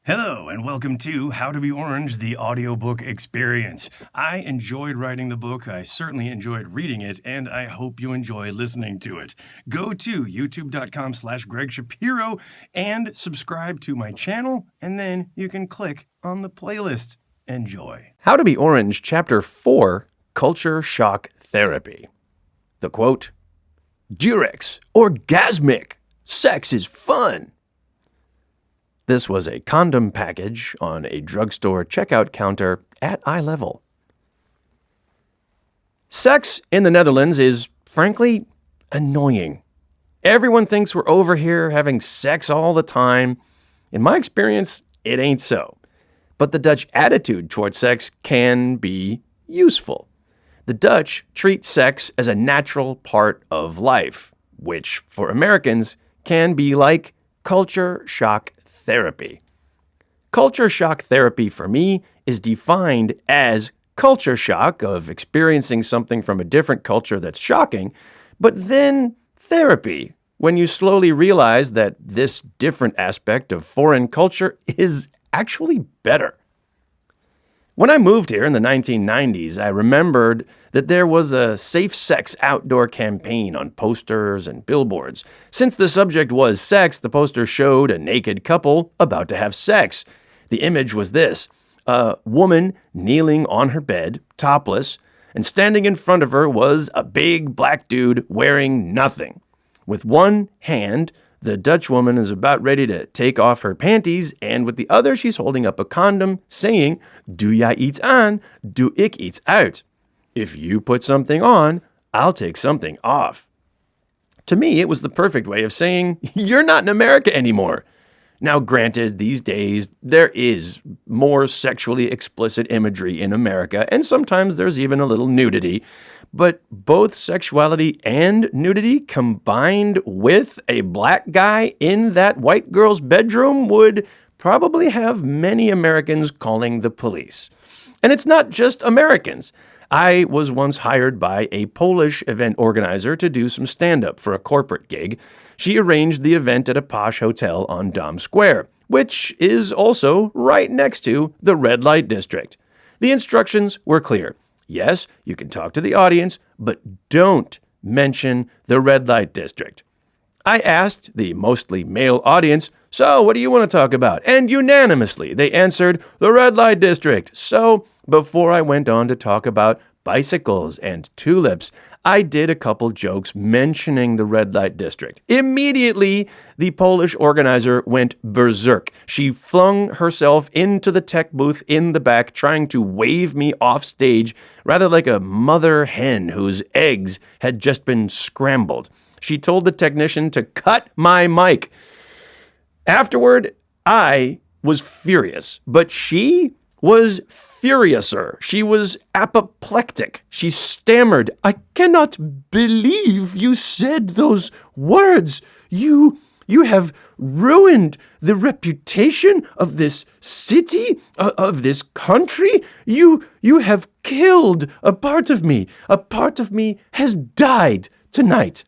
Hello, and welcome to How to Be Orange, the audiobook experience. I enjoyed writing the book, I certainly enjoyed reading it, and I hope you enjoy listening to it. Go to youtube.com/Greg Shapiro and subscribe to my channel, and then you can click on the playlist. Enjoy. How to Be Orange, Chapter 4, Culture Shock Therapy. The quote, Durex, orgasmic, sex is fun. This was a condom package on a drugstore checkout counter at eye level. Sex in the Netherlands is, frankly, annoying. Everyone thinks we're over here having sex all the time. In my experience, it ain't so. But the Dutch attitude toward sex can be useful. The Dutch treat sex as a natural part of life, which, for Americans, can be like culture shock therapy. Culture shock therapy for me is defined as culture shock of experiencing something from a different culture that's shocking, but then therapy when you slowly realize that this different aspect of foreign culture is actually better. When I moved here in the 1990s, I remembered that there was a safe sex outdoor campaign on posters and billboards. Since the subject was sex, the poster showed a naked couple about to have sex. The image was this: a woman kneeling on her bed, topless, and standing in front of her was a big black dude wearing nothing. With one hand, the Dutch woman is about ready to take off her panties, and with the other, she's holding up a condom, saying, Doe jij iets aan, doe ik iets uit. If you put something on, I'll take something off. To me, it was the perfect way of saying, you're not in America anymore. Now, granted, these days, there is more sexually explicit imagery in America, and sometimes there's even a little nudity. But both sexuality and nudity combined with a black guy in that white girl's bedroom would probably have many Americans calling the police. And it's not just Americans. I was once hired by a Polish event organizer to do some stand-up for a corporate gig. She arranged the event at a posh hotel on Dom Square, which is also right next to the red light district. The instructions were clear. Yes, you can talk to the audience, but don't mention the red light district. I asked the mostly male audience, so what do you want to talk about? And unanimously, they answered the red light district. So before I went on to talk about bicycles and tulips, I did a couple jokes mentioning the red light district. Immediately, the Polish organizer went berserk. She flung herself into the tech booth in the back, trying to wave me off stage, rather like a mother hen whose eggs had just been scrambled. She told the technician to cut my mic. Afterward, I was furious, but she was furiouser. She was apoplectic. She stammered, I cannot believe you said those words. You have ruined the reputation of this city, of this country. You have killed a part of me. A part of me has died tonight.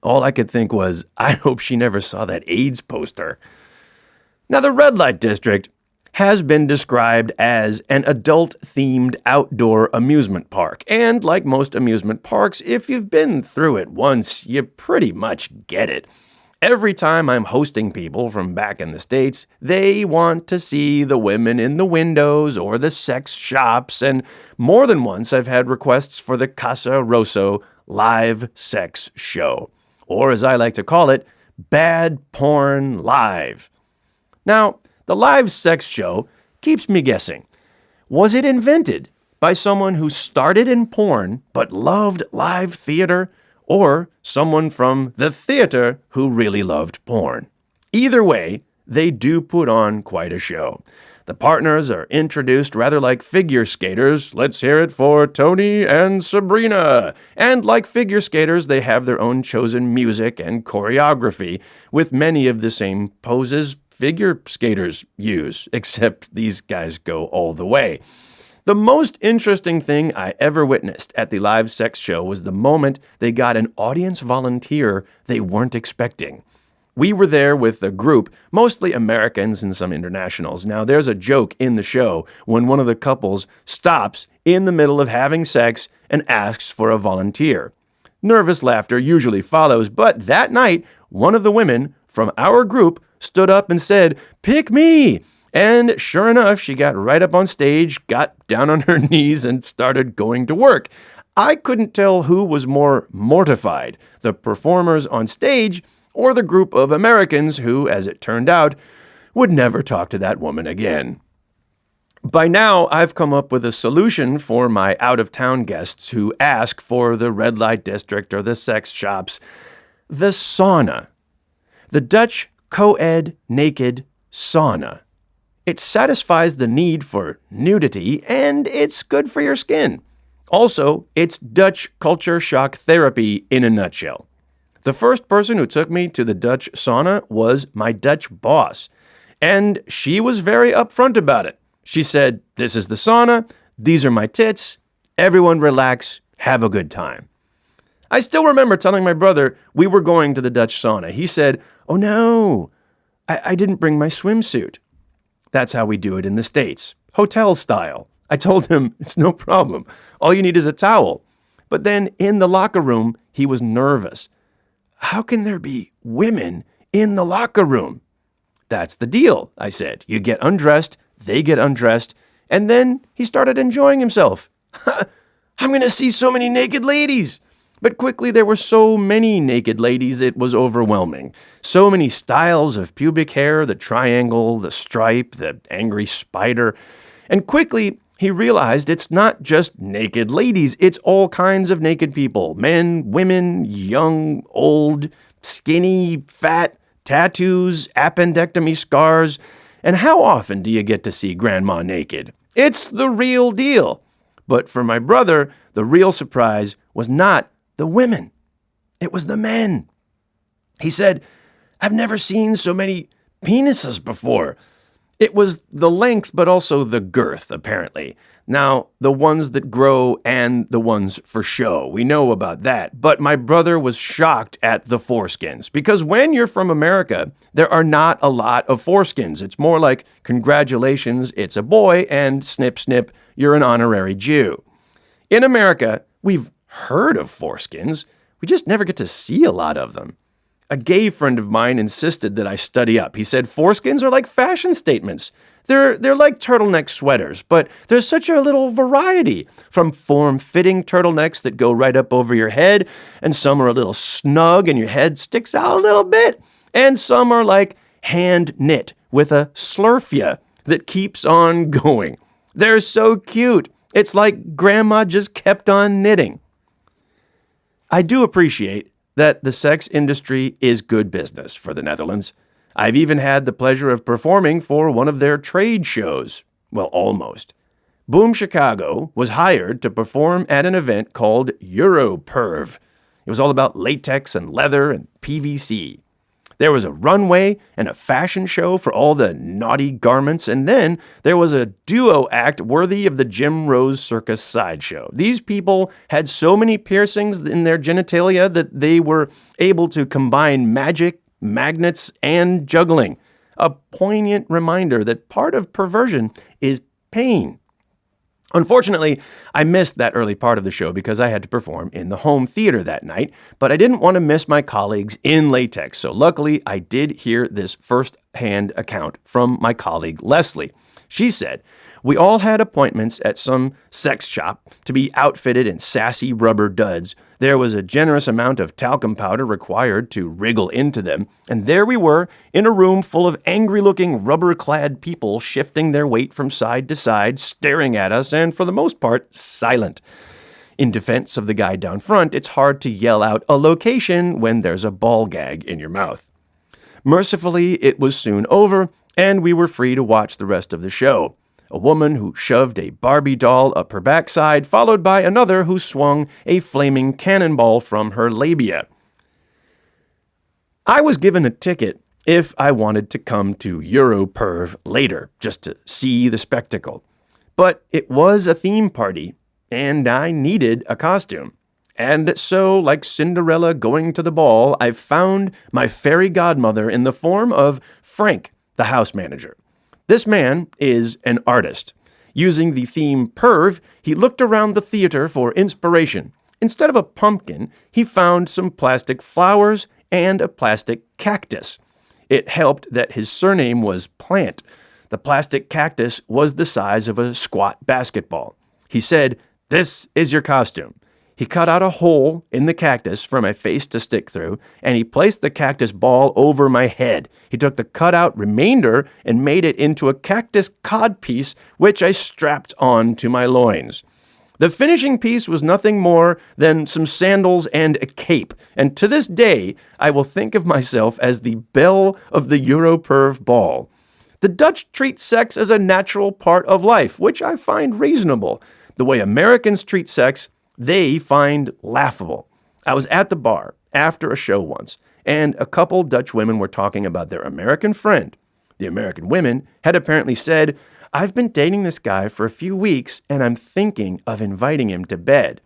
All I could think was, I hope she never saw that AIDS poster. Now, the red light district has been described as an adult-themed outdoor amusement park. And like most amusement parks, if you've been through it once, you pretty much get it. Every time I'm hosting people from back in the States, they want to see the women in the windows or the sex shops, and more than once I've had requests for the Casa Rosso live sex show. Or as I like to call it, Bad Porn Live. Now, the live sex show keeps me guessing. Was it invented by someone who started in porn but loved live theater, or someone from the theater who really loved porn? Either way, they do put on quite a show. The partners are introduced rather like figure skaters. Let's hear it for Tony and Sabrina. And like figure skaters, they have their own chosen music and choreography, with many of the same poses figure skaters use, except these guys go all the way. The most interesting thing I ever witnessed at the live sex show was the moment they got an audience volunteer they weren't expecting. We were there with a group, mostly Americans and some internationals. Now, there's a joke in the show when one of the couples stops in the middle of having sex and asks for a volunteer. Nervous laughter usually follows, but that night, one of the women from our group stood up and said, "Pick me!" And sure enough, she got right up on stage, got down on her knees, and started going to work. I couldn't tell who was more mortified, the performers on stage or the group of Americans who, as it turned out, would never talk to that woman again. By now, I've come up with a solution for my out-of-town guests who ask for the red light district or the sex shops: the sauna. The Dutch co-ed naked sauna. It satisfies the need for nudity, and it's good for your skin. Also, it's Dutch culture shock therapy in a nutshell. The first person who took me to the Dutch sauna was my Dutch boss, and she was very upfront about it. She said, "This is the sauna, these are my tits, everyone relax, have a good time." I still remember telling my brother we were going to the Dutch sauna. He said, "Oh no, I didn't bring my swimsuit." That's how we do it in the States, hotel style. I told him, "It's no problem. All you need is a towel." But then in the locker room, he was nervous. "How can there be women in the locker room?" "That's the deal," I said. "You get undressed, they get undressed," and then he started enjoying himself. "I'm going to see so many naked ladies." But quickly there were so many naked ladies, it was overwhelming. So many styles of pubic hair, the triangle, the stripe, the angry spider. And quickly he realized it's not just naked ladies, it's all kinds of naked people. Men, women, young, old, skinny, fat, tattoos, appendectomy scars. And how often do you get to see grandma naked? It's the real deal. But for my brother, the real surprise was not the women. It was the men. He said, "I've never seen so many penises before." It was the length, but also the girth, apparently. Now, the ones that grow and the ones for show. We know about that. But my brother was shocked at the foreskins. Because when you're from America, there are not a lot of foreskins. It's more like, congratulations, it's a boy, and snip, snip, you're an honorary Jew. In America, we've heard of foreskins. We just never get to see a lot of them. A gay friend of mine insisted that I study up. He said foreskins are like fashion statements. They're like turtleneck sweaters, but there's such a little variety, from form-fitting turtlenecks that go right up over your head, and some are a little snug and your head sticks out a little bit, and some are like hand-knit with a slurfia that keeps on going. They're so cute. It's like grandma just kept on knitting. I do appreciate that the sex industry is good business for the Netherlands. I've even had the pleasure of performing for one of their trade shows. Well, almost. Boom Chicago was hired to perform at an event called Europerv. It was all about latex and leather and PVC. There was a runway and a fashion show for all the naughty garments, and then there was a duo act worthy of the Jim Rose Circus sideshow. These people had so many piercings in their genitalia that they were able to combine magic, magnets, and juggling. A poignant reminder that part of perversion is pain. Unfortunately, I missed that early part of the show because I had to perform in the home theater that night, but I didn't want to miss my colleagues in latex, so luckily I did hear this first-hand account from my colleague Leslie. She said, "We all had appointments at some sex shop to be outfitted in sassy rubber duds. There was a generous amount of talcum powder required to wriggle into them, and there we were in a room full of angry-looking rubber-clad people shifting their weight from side to side, staring at us, and for the most part, silent. In defense of the guy down front, it's hard to yell out a location when there's a ball gag in your mouth. Mercifully, it was soon over, and we were free to watch the rest of the show. A woman who shoved a Barbie doll up her backside, followed by another who swung a flaming cannonball from her labia. I was given a ticket if I wanted to come to Europerv later, just to see the spectacle. But it was a theme party, and I needed a costume. And so, like Cinderella going to the ball, I've found my fairy godmother in the form of Frank, the house manager. This man is an artist. Using the theme Perv, he looked around the theater for inspiration. Instead of a pumpkin, he found some plastic flowers and a plastic cactus. It helped that his surname was Plant. The plastic cactus was the size of a squat basketball. He said, "This is your costume." He cut out a hole in the cactus for my face to stick through, and he placed the cactus ball over my head. He took the cut-out remainder and made it into a cactus codpiece, which I strapped on to my loins. The finishing piece was nothing more than some sandals and a cape, and to this day, I will think of myself as the belle of the Europerv ball. The Dutch treat sex as a natural part of life, which I find reasonable. The way Americans treat sex, they find laughable. I was at the bar after a show once, and a couple Dutch women were talking about their American friend. The American women had apparently said, "I've been dating this guy for a few weeks, and I'm thinking of inviting him to bed."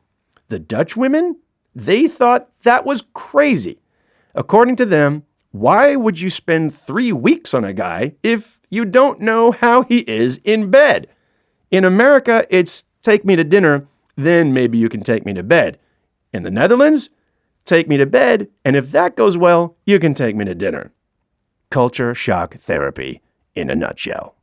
The Dutch women? They thought that was crazy. According to them, why would you spend 3 weeks on a guy if you don't know how he is in bed? In America, it's take me to dinner, then maybe you can take me to bed. In the Netherlands, take me to bed, and if that goes well, you can take me to dinner. Culture shock therapy in a nutshell.